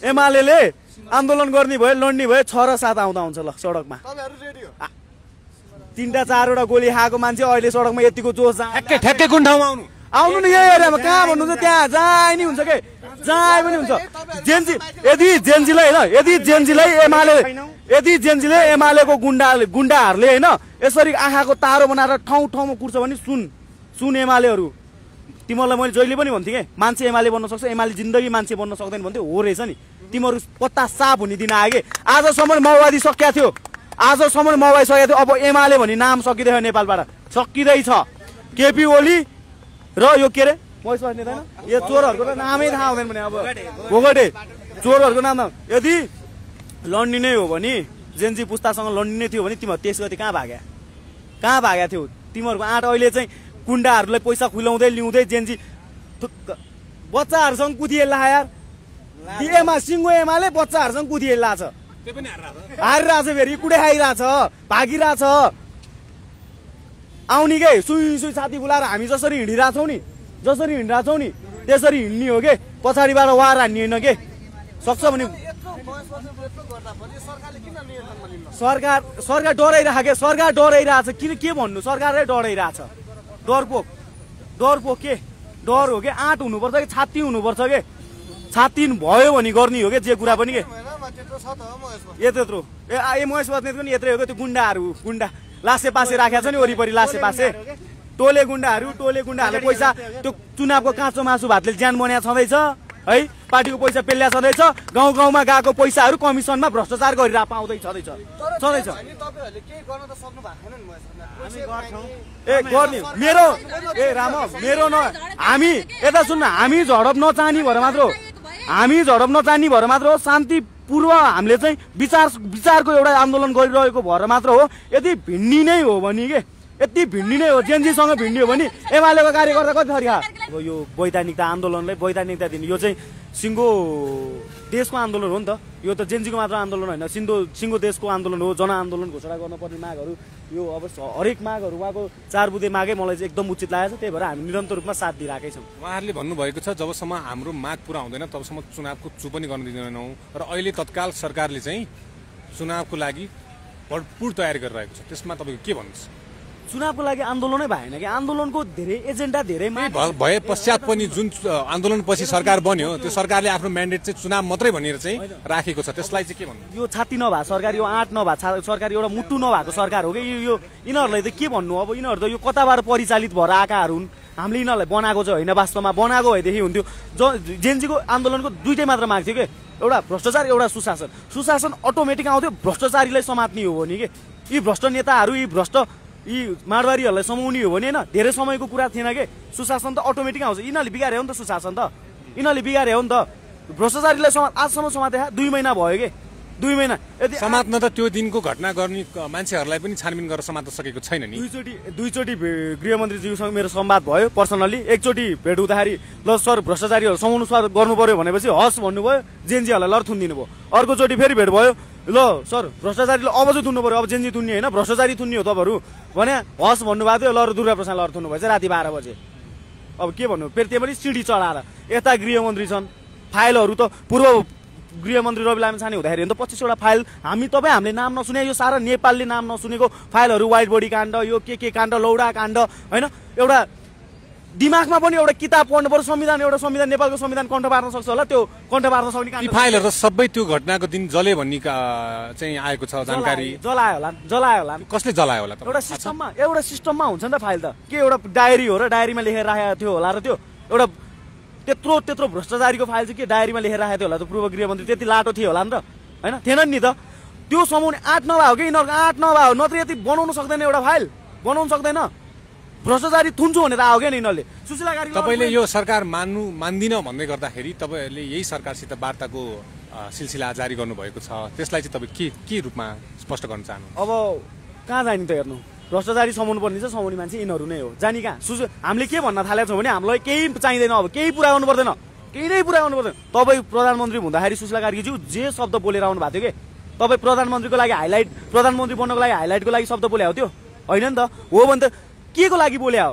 एमाले आन्दोलन गर्ने भयो लड्ने भयो 6 र 7 आउँदा हुन्छ ल सडकमा 3टा 4वटा गोली खाएको मान्छे अहिले सडकमा यतिको जोस ठ्याक्कै कुन ठाउँमा आउनु नि यही एरियामा कहाँ भन्नुहुन्छ त्यहाँ जहाँ नि हुन्छ के जहाँ पनि हुन्छ यदि जेन्जीले एमालेको गुण्डाहरूले होइन यसरी आँखाको तारो बनाएर ठाउँ ठाउँमा कुर्छ भने सुन एमालेहरू तिमीहरूलाई मैले जहिले पनि भन्थेँ कि मान्छे एमाले बन्न सक्छ एमाले जिन्दगी मान्छे बन्न सक्दैन भन्थ्यो हो रहेछ नि तिमीहरू पत्ता साफ हुने दिन आए कि आजसम्म माओवादी सकिया थियो अब एमाले भन्ने नाम सकिँदै नेपालबाट सकिँदैछ केपी ओली र यो के अरे महेश नेता यो चोरहरूको त नामै थाहा हुँदैन भने अब भोगटे चोरहरूको नाम यदि लड्ने नै हो भने जेन्जी पुस्तासँग लड्ने नै थियो भने तिमीहरू त्यस गति कहाँ भाग्या थियो तिमीहरूको आँट अहिले चाहिँ गुण्डाहरूलाई पैसा खुलाउँदै ल्याउँदै जेन्जी बच्चाहरूसँग कुदिएला यार सिङ्गो एमाले बच्चाहरूसँग कुदिएला छ हारिरहेछ फेरि कुडे खाइरहेछ भागिरहेछ आउने के सुई साथी बोलाएर हामी जसरी हिँडिरहेछौँ नि त्यसरी हिँड्ने हो के पछाडिबाट वार हान्ने होइन के सक्छ भने सरकार डराइरहेछ किन के भन्नु सरकारले डराइरहेछ डरपोक के डर हो के आँट हुनुपर्छ कि छाती हुनुपर्छ के छाती भयो भने गर्ने हो के जे कुरा पनि के त्यत्रो महेश बस्नेत पनि यत्रै हो कि त्यो गुण्डा लासे पासे राखेको छ नि वरिपरि लासे पासे टोले गुण्डाहरूले पैसा त्यो चुनावको काँचो मासु भातले ज्यान बनाएको छँदैछ है पार्टीको पैसा पेल्या छँदैछ गाउँमा गएको पैसाहरू कमिसनमा भ्रष्टाचार गरेर पाउँदै छँदैछ गर्ने मेरो न हामी यता सुन्न हामी झडप नचाहने भएर मात्र हो शान्तिपूर्व हामीले चाहिँ विचारको एउटा आन्दोलन गरिरहेको भएर मात्र हो यदि भिन्डी नै हो भने के यति भिन्डी नै हो जेन्जीसँग भिन्डी हो भने एमालेको कार्यकर्ता कति थरी अब यो वैधानिकता आन्दोलनलाई वैधानिकता दिने यो चाहिँ सिङ्गो देशको आन्दोलन हो नि त यो त जेन्जीको मात्र आन्दोलन होइन सिङ्गो देशको आन्दोलन हो जनआन्दोलन घोषणा गर्नुपर्ने मागहरू यो अब हरेक मागहरू उहाँको 4 बुँदे मागै मलाई चाहिँ एकदम उचित लागेको छ त्यही भएर हामी निरन्तर रूपमा साथ दिइरहेकै छौँ उहाँहरूले भन्नुभएको छ जबसम्म हाम्रो माग पुरा हुँदैन तबसम्म चुनावको चु पनि गर्न दिँदैनौँ र अहिले तत्काल सरकारले चाहिँ चुनावको लागि भरपूर तयारी गरिरहेको छ त्यसमा तपाईँको के भन्नुहुन्छ चुनावको लागि आन्दोलनै भएन कि आन्दोलनको धेरै एजेन्डा धेरै भए पश्चात पनि जुन आन्दोलन पछि सरकार बन्यो त्यो सरकारले आफ्नो म्यान्डेट चाहिँ चुनाव मात्रै भनेर चाहिँ राखेको छ त्यसलाई चाहिँ के भन्नु यो छाती नभए सरकार यो आँट नभए सरकार एउटा मुटु नभएको सरकार हो कि यो यिनीहरूलाई त के भन्नु अब यिनीहरू त यो कताबाट परिचालित भएर आएकाहरू हुन् हामीले यिनीहरूलाई बनाएको चाहिँ होइन वास्तवमा बनाएको भएदेखि हुन्थ्यो जेन्जीको आन्दोलनको दुइटै मात्र माग थियो कि एउटा भ्रष्टाचार एउटा सुशासन अटोमेटिक आउँथ्यो भ्रष्टाचारीलाई समात्ने हो भने के यी भ्रष्ट नेताहरू यी माडवारीहरूलाई समाउने हो भने होइन धेरै समयको कुरा थिएन कि सुशासन त अटोमेटिक आउँछ यिनीहरूले बिगार्यो नि त सुशासन त भ्रष्टाचारीलाई आजसम्म समाते 2 महिना भयो कि 2 महिना यदि समात्न त त्यो दिनको घटना गर्ने मान्छेहरूलाई पनि छानबिन गरेर समात्न सकेको छैन नि दुईचोटि गृहमन्त्रीज्यूसँग मेरो संवाद भयो पर्सनली एकचोटि भेट हुँदाखेरि ल सर भ्रष्टाचारीहरू समाउनु गर्नु पर्यो भनेपछि हस् भन्नुभयो जेन्जीहरूलाई लर्थुन दिनुभयो अर्कोचोटि फेरि भेट भयो ल सर भ्रष्टाचारीले अब चाहिँ थुन्नु पर्यो अब जेन्जी थुन्ने होइन भ्रष्टाचारी थुन्ने हो तपाईँहरू भने हस् भन्नुभएको थियो ल दुर्गा प्रसाद लर थुन्नु भएछ राति 12 बजे अब के भन्नु फेरि त्यही पनि सिडी चढाएर यता गृहमन्त्री छन् फाइलहरू त पूर्व गृहमन्त्री रवि लामिछाने हुँदाखेरि त 25 वटा फाइल हामीले नाम नसुने यो सारा नेपालले नाम नसुनेको फाइलहरू व्हाइट बडी काण्ड यो के काण्ड लौडा काण्ड होइन एउटा दिमागमा पनि एउटा किताब पढ्नु पर्छ संविधान नेपालको संविधान कण्ठ पार्न सक्छ होला त्यो कण्ठ पार्न सक्ने यी फाइलहरू सबै त्यो घटनाको दिन जले भन्ने चाहिँ आएको छ जानकारी जलायो होला कसले जलायो होला एउटा सिस्टममा हुन्छ नि त फाइल त के एउटा डायरी हो र डायरीमा लेखेर राखेको थियो होला र त्यो एउटा त्यत्रो भ्रष्टाचारीको फाइल चाहिँ के डायरीमा लेखेर राखेको थियो होला त पूर्व गृहमन्त्री त्यति लाटो थियो होला नि त होइन थिएन नि त त्यो समाउने आँट नभएको कि यिनीहरूको आँट नभएको नत्र यति बनाउनु सक्दैन एउटा फाइल बनाउनु सक्दैन भ्रष्टाचारी थुन्छु भने त आयो क्या नि यिनीहरूले सुशीलाकारी तपाईँले यो सरकार मान्दिन भन्दै गर्दाखेरि तपाईँहरूले यही सरकारसित वार्ताको सिलसिला जारी गर्नुभएको छ त्यसलाई चाहिँ तपाईँ के रूपमा स्पष्ट गर्न चाहनु अब कहाँ जाने त हेर्नु भ्रष्टाचारी समाउनु पर्ने चाहिँ समाउने मान्छे यिनीहरू नै हो जानी कहाँ हामीले के भन्न थालेको छौँ भने हामीलाई केही चाहिँदैन अब केही पुरा गर्नु पर्दैन केही नै पुरा गर्नु पर्दैन तपाईँ प्रधानमन्त्री हुँदाखेरि सुशीला कार्कीज्यू जे शब्द बोलेर आउनु भएको थियो कि तपाईँ प्रधानमन्त्रीको लागि प्रधानमन्त्री बन्नको लागि हाइलाइटको लागि शब्द बोले हो त्यो होइन नि त हो भने त के को लागि बोले हो